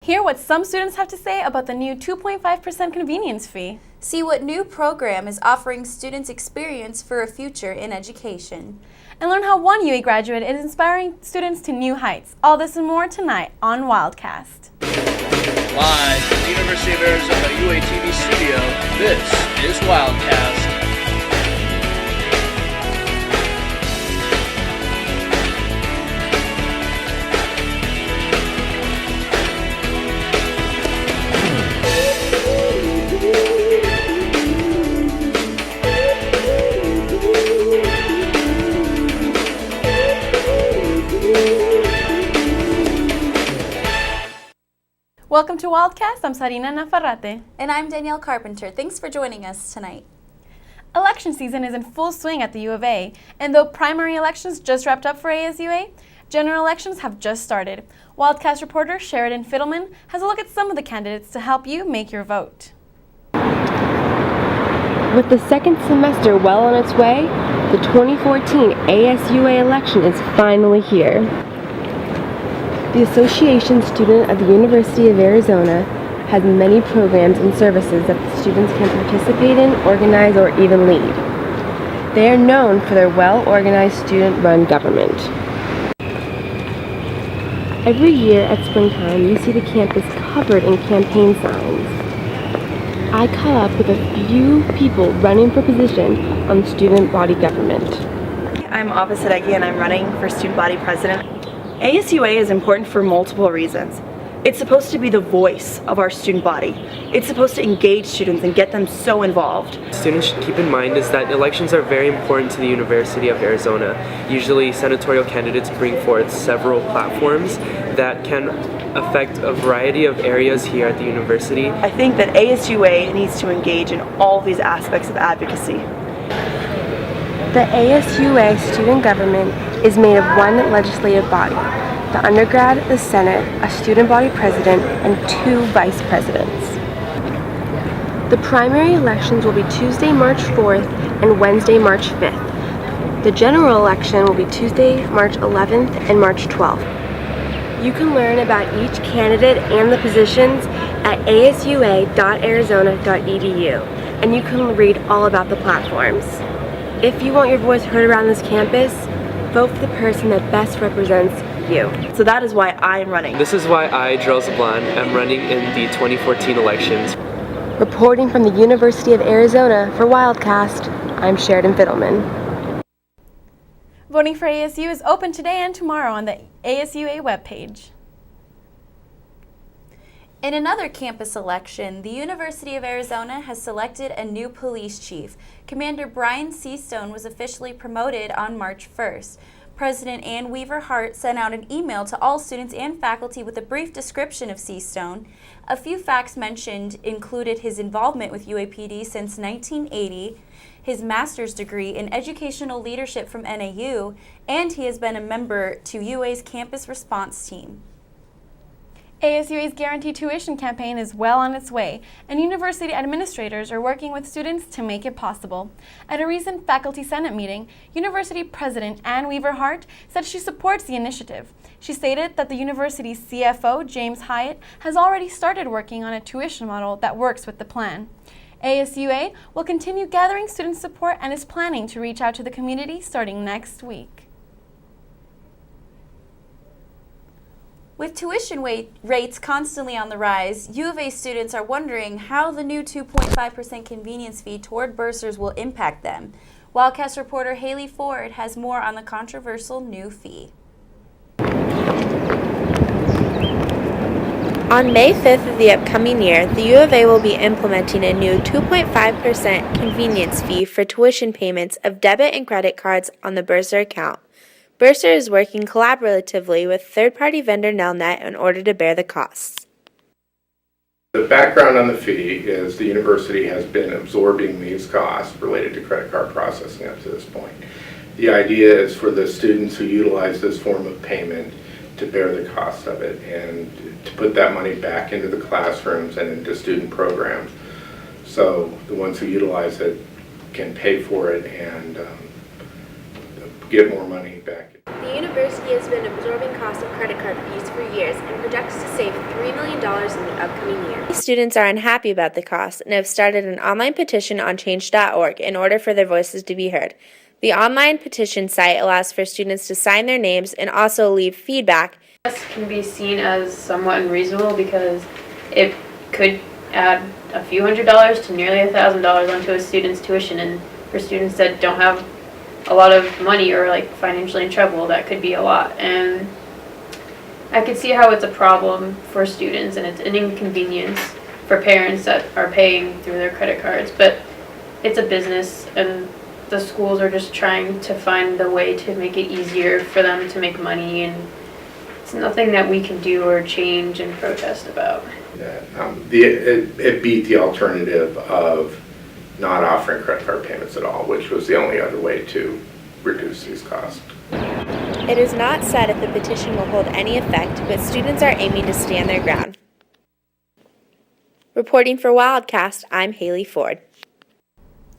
Hear what some students have to say about the new 2.5% convenience fee. See what new program is offering students experience for a future in education. And learn how one UA graduate is inspiring students to new heights. All this and more tonight on Wildcast. Live from the University of Arizona UA TV studio, this is Wildcast. Welcome to Wildcast. I'm Czarina Nafarrate. And I'm Danielle Carpenter. Thanks for joining us tonight. Election season is in full swing at the U of A, and though primary elections just wrapped up for ASUA, general elections have just started. Wildcast reporter Sheridan Fiddleman has a look at some of the candidates to help you make your vote. With the second semester well on its way, the 2014 ASUA election is finally here. The Association Student of the University of Arizona has many programs and services that the students can participate in, organize, or even lead. They are known for their well-organized student-run government. Every year at springtime, you see the campus covered in campaign signs. I caught up with a few people running for position on student body government. I'm opposite Eggy and I'm running for student body president. ASUA is important for multiple reasons. It's supposed to be the voice of our student body. It's supposed to engage students and get them so involved. Students should keep in mind is that elections are very important to the University of Arizona. Usually senatorial candidates bring forth several platforms that can affect a variety of areas here at the university. I think that ASUA needs to engage in all these aspects of advocacy. The ASUA student government is made of one legislative body, the undergrad, the Senate, a student body president, and 2 vice presidents. The primary elections will be Tuesday, March 4th and Wednesday, March 5th. The general election will be Tuesday, March 11th and March 12th. You can learn about each candidate and the positions at asua.arizona.edu, and you can read all about the platforms. If you want your voice heard around this campus, vote for the person that best represents you. So that is why I am running. This is why I, Gerald Zablan, am running in the 2014 elections. Reporting from the University of Arizona for Wildcast, I'm Sheridan Fiddleman. Voting for ASU is open today and tomorrow on the ASUA webpage. In another campus election, the University of Arizona has selected a new police chief. Commander Brian Seastone was officially promoted on March 1st. President Ann Weaver Hart sent out an email to all students and faculty with a brief description of Seastone. A few facts mentioned included his involvement with UAPD since 1980, his master's degree in educational leadership from NAU, and he has been a member to UA's campus response team. ASUA's Guaranteed Tuition campaign is well on its way, and university administrators are working with students to make it possible. At a recent Faculty Senate meeting, University President Ann Weaver Hart said she supports the initiative. She stated that the university's CFO, James Hyatt, has already started working on a tuition model that works with the plan. ASUA will continue gathering student support and is planning to reach out to the community starting next week. With tuition rates constantly on the rise, U of A students are wondering how the new 2.5% convenience fee toward bursars will impact them. Wildcast reporter Haley Ford has more on the controversial new fee. On May 5th of the upcoming year, the U of A will be implementing a new 2.5% convenience fee for tuition payments of debit and credit cards on the bursar account. Bursar is working collaboratively with third-party vendor Nelnet in order to bear the costs. The background on the fee is the university has been absorbing these costs related to credit card processing up to this point. The idea is for the students who utilize this form of payment to bear the cost of it and to put that money back into the classrooms and into student programs. So the ones who utilize it can pay for it and get more money back. The the university has been absorbing costs of credit card fees for years and projects to save $3 million in the upcoming year. Students are unhappy about the costs and have started an online petition on change.org in order for their voices to be heard. The online petition site allows for students to sign their names and also leave feedback. This can be seen as somewhat unreasonable because it could add a few $100s to nearly $1,000 onto a student's tuition, and for students that don't have a lot of money or like financially in trouble, that could be a lot. And I could see how it's a problem for students and it's an inconvenience for parents that are paying through their credit cards, but it's a business and the schools are just trying to find the way to make it easier for them to make money, and it's nothing that we can do or change and protest about. It beat the alternative of not offering credit card payments at all, which was the only other way to reduce these costs. It is not said if the petition will hold any effect, but students are aiming to stand their ground. Reporting for Wildcast, I'm Haley Ford.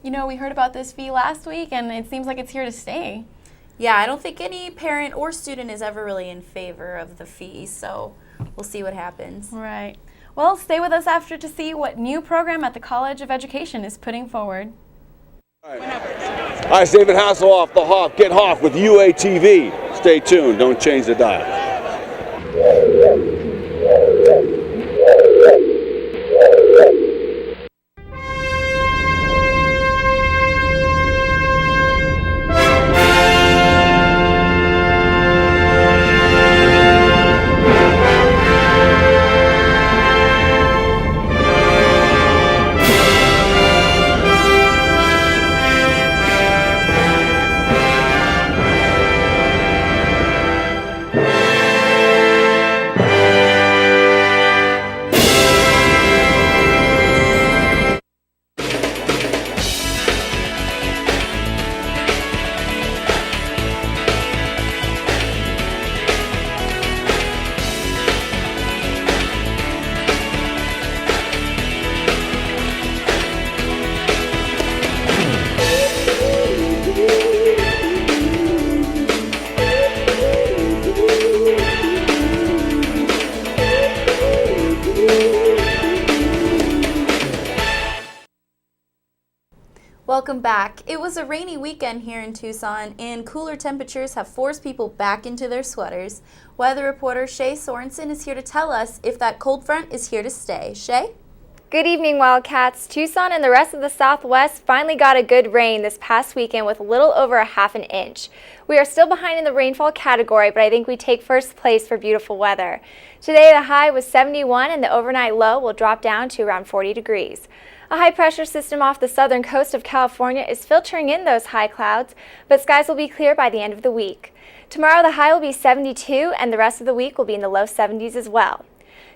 You know, we heard about this fee last week, and it seems like it's here to stay. Yeah, I don't think any parent or student is ever really in favor of the fee, so we'll see what happens. Right. Well, stay with us after to see what new program at the College of Education is putting forward. All right, it's David Hasselhoff, the Hoff. Get Hoff with UATV. Stay tuned. Don't change the dial. Welcome back. It was a rainy weekend here in Tucson, and cooler temperatures have forced people back into their sweaters. Weather reporter Shay Sorensen is here to tell us if that cold front is here to stay. Shay? Good evening, Wildcats. Tucson and the rest of the Southwest finally got a good rain this past weekend with a little over a half an inch. We are still behind in the rainfall category, but I think we take first place for beautiful weather. Today the high was 71 and the overnight low will drop down to around 40 degrees. A high-pressure system off the southern coast of California is filtering in those high clouds, but skies will be clear by the end of the week. Tomorrow the high will be 72 and the rest of the week will be in the low 70s as well.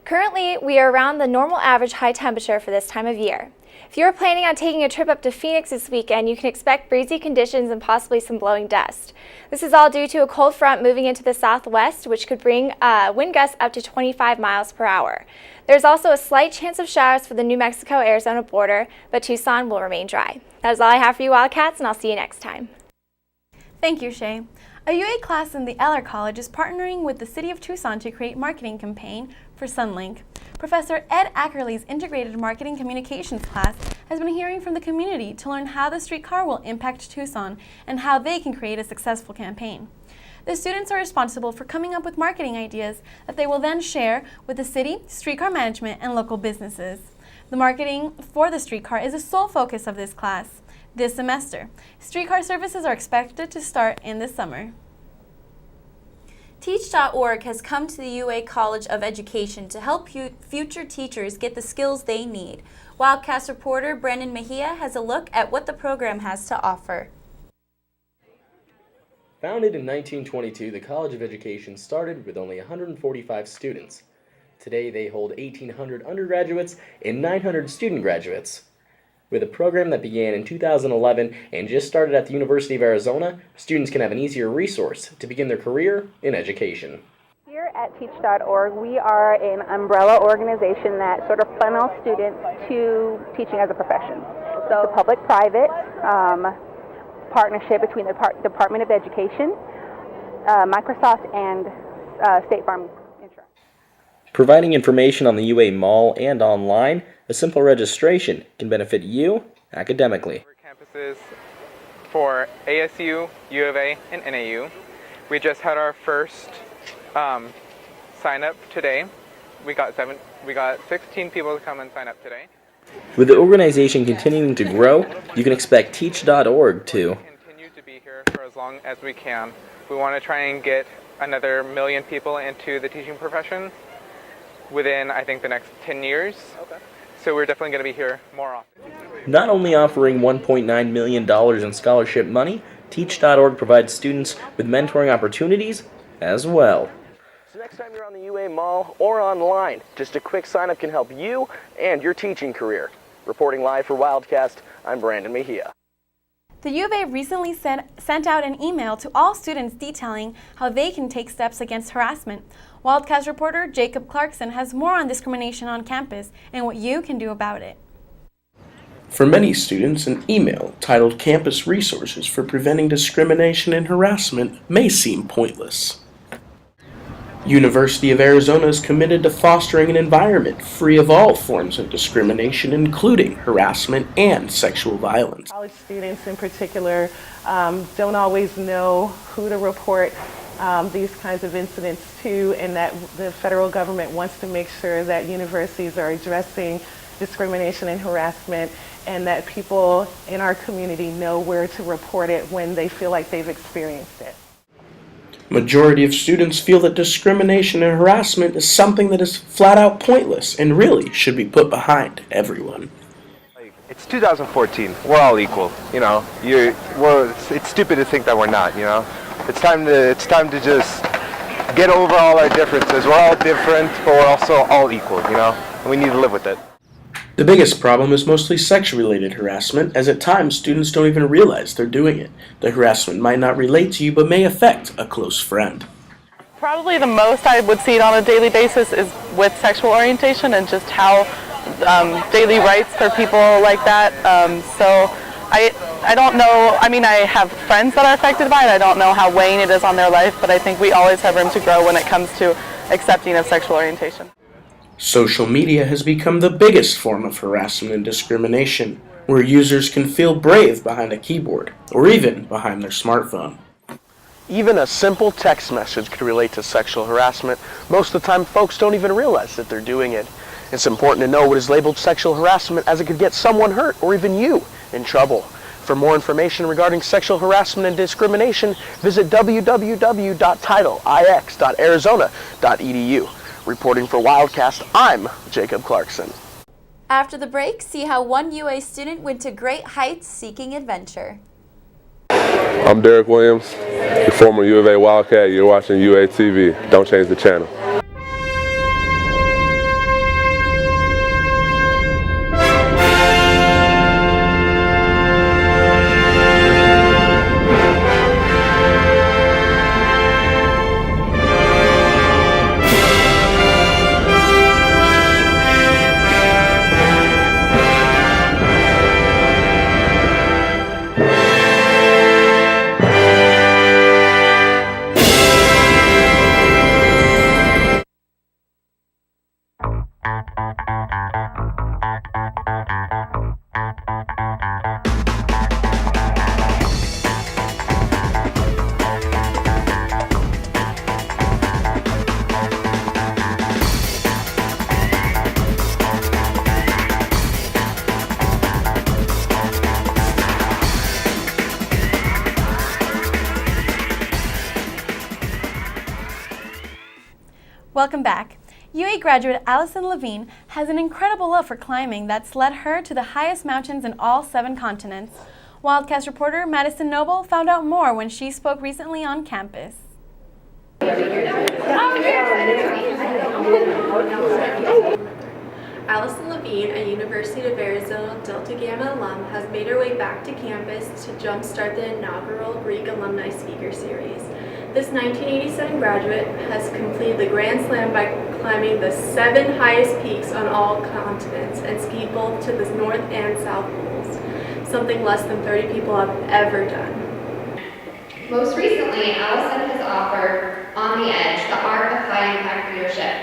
Currently, we are around the normal average high temperature for this time of year. If you are planning on taking a trip up to Phoenix this weekend, you can expect breezy conditions and possibly some blowing dust. This is all due to a cold front moving into the southwest, which could bring wind gusts up to 25 miles per hour. There's also a slight chance of showers for the New Mexico-Arizona border, but Tucson will remain dry. That is all I have for you, Wildcats, and I'll see you next time. Thank you, Shay. A UA class in the Eller College is partnering with the City of Tucson to create a marketing campaign for Sunlink. Professor Ed Ackerley's Integrated Marketing Communications class has been hearing from the community to learn how the streetcar will impact Tucson and how they can create a successful campaign. The students are responsible for coming up with marketing ideas that they will then share with the city, streetcar management, and local businesses. The marketing for the streetcar is the sole focus of this class this semester. Streetcar services are expected to start in the summer. Teach.org has come to the UA College of Education to help future teachers get the skills they need. Wildcast reporter Brandon Mejia has a look at what the program has to offer. Founded in 1922, the College of Education started with only 145 students. Today they hold 1,800 undergraduates and 900 student graduates. With a program that began in 2011 and just started at the University of Arizona, students can have an easier resource to begin their career in education. Here at Teach.org, we are an umbrella organization that sort of funnels students to teaching as a profession. So the public-private partnership between the Department of Education, Microsoft and State Farm Insurance. Providing information on the UA Mall and online, a simple registration can benefit you academically. Campuses for ASU, U of A, and NAU. We just had our first sign up today. We got 16 people to come and sign up today. With the organization continuing to grow, you can expect Teach.org to continue to be here for as long as we can. We want to try and get another 1 million people into the teaching profession within, I think, the next 10 years. Okay. So we're definitely going to be here more often. not only offering $1.9 million in scholarship money, Teach.org provides students with mentoring opportunities as well. So next time you're on the UA Mall or online, just a quick sign-up can help you and your teaching career. Reporting live for Wildcast, I'm Brandon Mejia. The U of A recently sent out an email to all students detailing how they can take steps against harassment. Wildcast reporter Jacob Clarkson has more on discrimination on campus and what you can do about it. For many students, an email titled Campus Resources for Preventing Discrimination and Harassment may seem pointless. University of Arizona is committed to fostering an environment free of all forms of discrimination, including harassment and sexual violence. College students in particular don't always know who to report these kinds of incidents to, and that the federal government wants to make sure that universities are addressing discrimination and harassment, and that people in our community know where to report it when they feel like they've experienced it. Majority of students feel that discrimination and harassment is something that is flat out pointless and really should be put behind everyone. It's 2014. We're all equal. You know, it's stupid to think that we're not. You know, it's time to just get over all our differences. We're all different, but we're also all equal. You know, and we need to live with it. The biggest problem is mostly sex-related harassment, as at times students don't even realize they're doing it. The harassment might not relate to you, but may affect a close friend. Probably the most I would see it on a daily basis is with sexual orientation and just how daily rights for people like that. So I don't know, I mean, I have friends that are affected by it. I don't know how weighing it is on their life, but I think we always have room to grow when it comes to accepting of sexual orientation. Social media has become the biggest form of harassment and discrimination, where users can feel brave behind a keyboard or even behind their smartphone. Even a simple text message could relate to sexual harassment. Most of the time, folks don't even realize that they're doing it. It's important to know what is labeled sexual harassment, as it could get someone hurt or even you in trouble. For more information regarding sexual harassment and discrimination, visit www.titleix.arizona.edu. Reporting for Wildcast, I'm Jacob Clarkson. After the break, see how one UA student went to great heights seeking adventure. I'm Derek Williams, the former U of A Wildcat. You're watching UA TV. Don't change the channel. Welcome back. UA graduate Allison Levine has an incredible love for climbing that's led her to the highest mountains in all 7 continents. Wildcast reporter Madison Noble found out more when she spoke recently on campus. Allison Levine, a University of Arizona Delta Gamma alum, has made her way back to campus to jumpstart the inaugural Greek Alumni Speaker Series. This 1987 graduate has completed the Grand Slam by climbing the 7 highest peaks on all continents and skied both to the North and South Poles, something less than 30 people have ever done. Most recently, Allison has offer On the Edge, the Art of High Impact Leadership.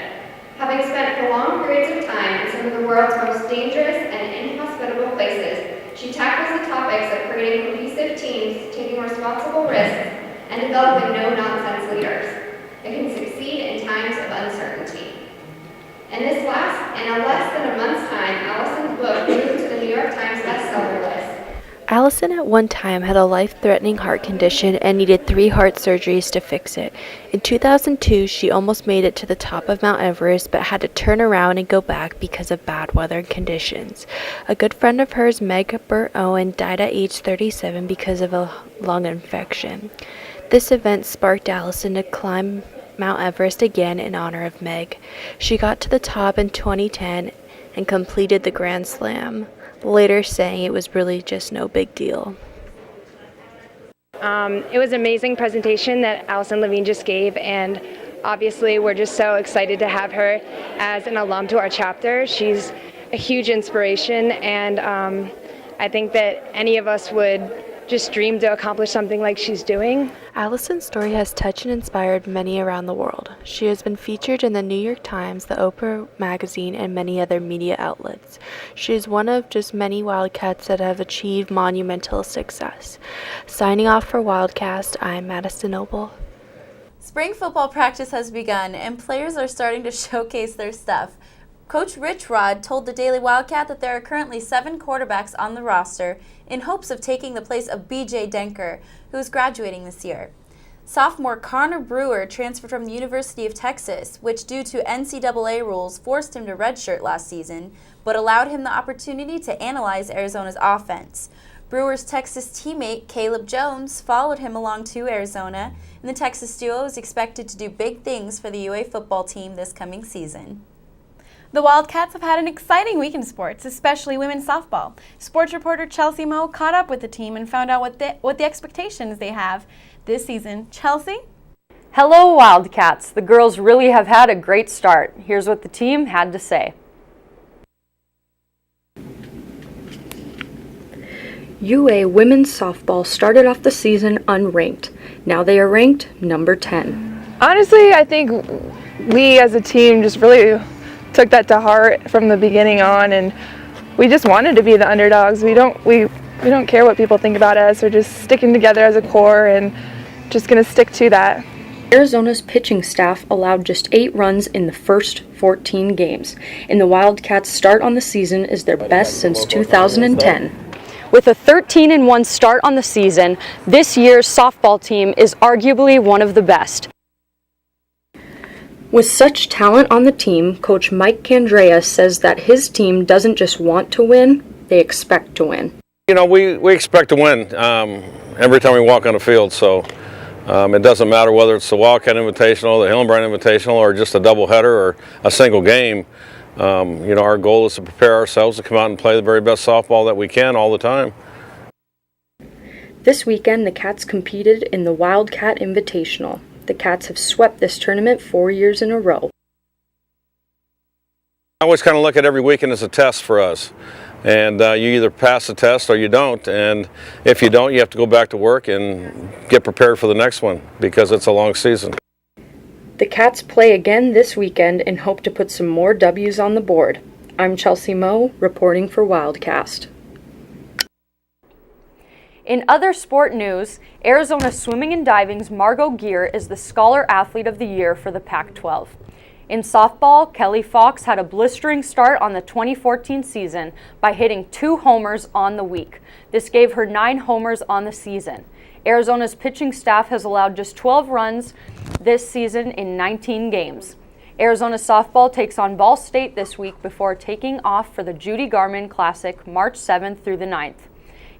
Having spent prolonged periods of time in some of the world's most dangerous and inhospitable places, she tackles the topics of creating cohesive teams, taking responsible risks, and developing no-nonsense leaders that can succeed in times of uncertainty. In less than a month's time, Allison's book moved to the New York Times bestseller list. Allison at one time had a life-threatening heart condition and needed 3 heart surgeries to fix it. In 2002, she almost made it to the top of Mount Everest but had to turn around and go back because of bad weather conditions. A good friend of hers, Meg Burt Owen, died at age 37 because of a lung infection. This event sparked Allison to climb Mount Everest again in honor of Meg. She got to the top in 2010 and completed the Grand Slam, later saying it was really just no big deal. It was an amazing presentation that Allison Levine just gave, and obviously we're just so excited to have her as an alum to our chapter. She's a huge inspiration, and I think that any of us would just dream to accomplish something like she's doing. Allison's story has touched and inspired many around the world. She has been featured in the New York Times, the Oprah magazine, and many other media outlets. She is one of just many Wildcats that have achieved monumental success. Signing off for Wildcast, I'm Madison Noble. Spring football practice has begun, and players are starting to showcase their stuff. Coach Rich Rod told the Daily Wildcat that there are currently 7 quarterbacks on the roster in hopes of taking the place of B.J. Denker, who is graduating this year. Sophomore Connor Brewer transferred from the University of Texas, which due to NCAA rules forced him to redshirt last season, but allowed him the opportunity to analyze Arizona's offense. Brewer's Texas teammate Caleb Jones followed him along to Arizona, and the Texas duo is expected to do big things for the UA football team this coming season. The Wildcats have had an exciting week in sports, especially women's softball. Sports reporter Chelsee Moe caught up with the team and found out what the expectations they have this season. Chelsea? Hello, Wildcats. The girls really have had a great start. Here's what the team had to say. UA women's softball started off the season unranked. Now they are ranked number 10. Honestly, I think we as a team just really took that to heart from the beginning on, and we just wanted to be the underdogs. We don't care what people think about us. We're just sticking together as a core and just going to stick to that. Arizona's pitching staff allowed just 8 runs in the first 14 games, and the Wildcats' start on the season is their best since 2010. With a 13-1 start on the season, this year's softball team is arguably one of the best. With such talent on the team, Coach Mike Candrea says that his team doesn't just want to win, they expect to win. You know, we expect to win every time we walk on the field, so it doesn't matter whether it's the Wildcat Invitational, the Hillenbrand Invitational, or just a doubleheader or a single game. You know, our goal is to prepare ourselves to come out and play the very best softball that we can all the time. This weekend, the Cats competed in the Wildcat Invitational. The Cats have swept this tournament 4 years in a row. I always kind of look at every weekend as a test for us. And you either pass the test or you don't. And if you don't, you have to go back to work and get prepared for the next one because it's a long season. The Cats play again this weekend and hope to put some more W's on the board. I'm Chelsee Moe, reporting for Wildcast. In other sport news, Arizona Swimming and Diving's Margot Geer is the Scholar Athlete of the Year for the Pac-12. In softball, Kelly Fox had a blistering start on the 2014 season by hitting 2 homers on the week. This gave her 9 homers on the season. Arizona's pitching staff has allowed just 12 runs this season in 19 games. Arizona softball takes on Ball State this week before taking off for the Judy Garman Classic March 7th through the 9th.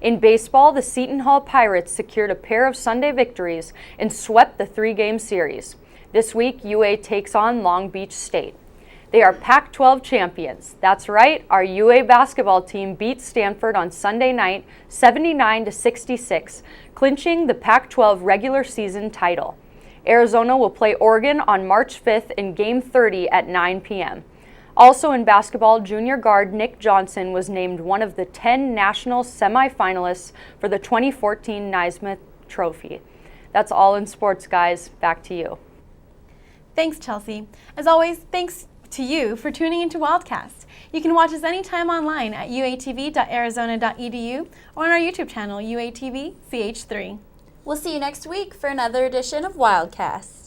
In baseball, the Seton Hall Pirates secured a pair of Sunday victories and swept the 3-game series. This week, UA takes on Long Beach State. They are Pac-12 champions. That's right, our UA basketball team beat Stanford on Sunday night 79-66, clinching the Pac-12 regular season title. Arizona will play Oregon on March 5th in Game 30 at 9 p.m. Also in basketball, junior guard Nick Johnson was named one of the 10 national semifinalists for the 2014 Naismith Trophy. That's all in sports, guys. Back to you. Thanks, Chelsea. As always, thanks to you for tuning into Wildcast. You can watch us anytime online at uatv.arizona.edu or on our YouTube channel, UATV CH3. We'll see you next week for another edition of Wildcast.